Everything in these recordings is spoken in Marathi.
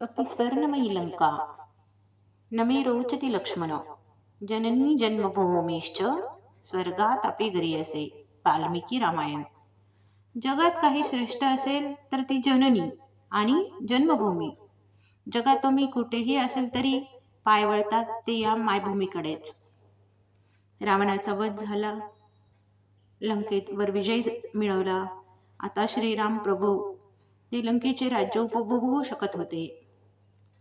अपि स्वर्णमयी लंका न मे रोचति लक्ष्मण जननी जन्मभूमीश्च स्वर्गात अपि गरीयसे. वाल्मिकी रामायण. जगात काही श्रेष्ठ असेल तर ती जननी आणि जन्मभूमी. जगात तुम्ही कुठेही असेल तरी पाय वळतात ते या मायभूमीकडेच. रावणाचा वध झाला, लंकेवर विजय मिळवला. आता श्रीराम प्रभू ते लंकेचे राज्य उपभोगू शकत होते,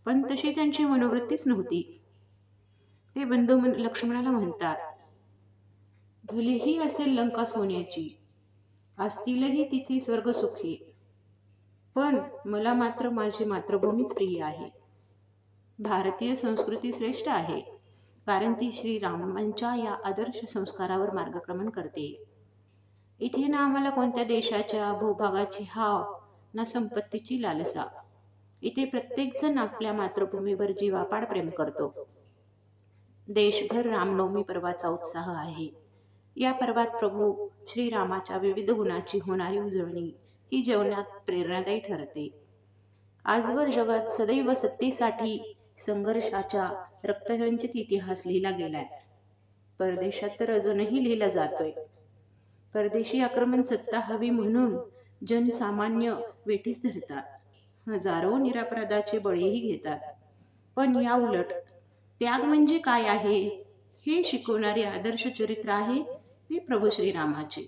पण तशी त्यांची मनोवृत्तीच नव्हती. ते बंधू लक्ष्मणाला म्हणतात, भलेही असेल लंका सोन्याची, असतीलही तिथे स्वर्गसुखी, पण मला मात्र माझी मातृभूमीच प्रिय आहे. भारतीय संस्कृती श्रेष्ठ आहे, कारण ती श्रीरामांच्या या आदर्श संस्कारावर मार्गक्रमण करते. इथे ना आम्हाला कोणत्या देशाच्या भूभागाची हाव ना संपत्तीची लालसा. इथे प्रत्येक जण आपल्या मातृभूमीवर जीवापाड प्रेम करतो. देशभर रामनवमी पर्वाचा उत्साह आहे. या पर्वात प्रभू श्रीरामाच्या विविध गुणाची होणारी उजळणी ही जीवनात प्रेरणादायी ठरते. आजवर जगात सदैव सत्तेसाठी संघर्षाच्या रक्तरंजित इतिहास लिहिला गेलाय. परदेशात तर अजूनही लिहिला जातोय. परदेशी आक्रमण सत्ता हवी म्हणून जनसामान्य वेठीस धरतात, हजारो निरपराधाचे बळीही घेतात. पण या उलट त्याग म्हणजे काय आहे हे शिकवणारे आदर्श चरित्र आहे ते प्रभू श्रीरामाचे.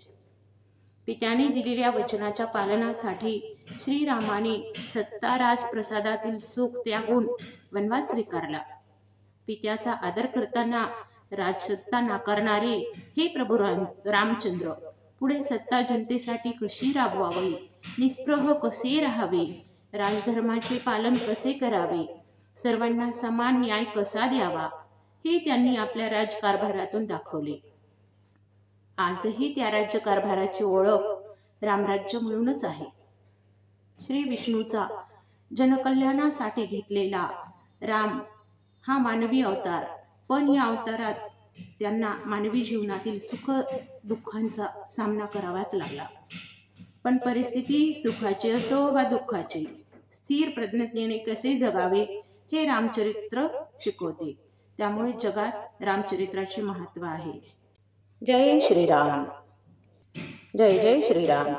पित्याने दिलेल्या वचनाच्या पालनासाठी श्रीरामाने सत्ता राजप्रसादातील सुख त्यागून वनवास स्वीकारला. पित्याचा आदर करताना राजसत्ता नाकारणारे हे प्रभू रामचंद्र पुढे सत्ता जनतेसाठी कशी राबवावी, निस्पृह कसे राहावे, राजधर्माचे पालन कसे करावे, सर्वांना समान न्याय कसा द्यावा हे त्यांनी आपल्या राजकारभारातून दाखवले. आजही त्या राज्यकारभाराची ओळख रामराज्य म्हणूनच आहे. श्री विष्णूचा जनकल्याणासाठी घेतलेला राम हा मानवी अवतार, पण या अवतारात त्यांना मानवी जीवनातील सुख दुःखांचा सामना करावाच लागला. पण परिस्थिती सुखाची असो वा दुःखाची, स्थिर प्रज्ञतेने कसे जगावे हे रामचरित्र शिकवते. त्यामुळे जगात रामचरित्राचे महत्त्व आहे. जय श्रीराम. जय जय श्रीराम.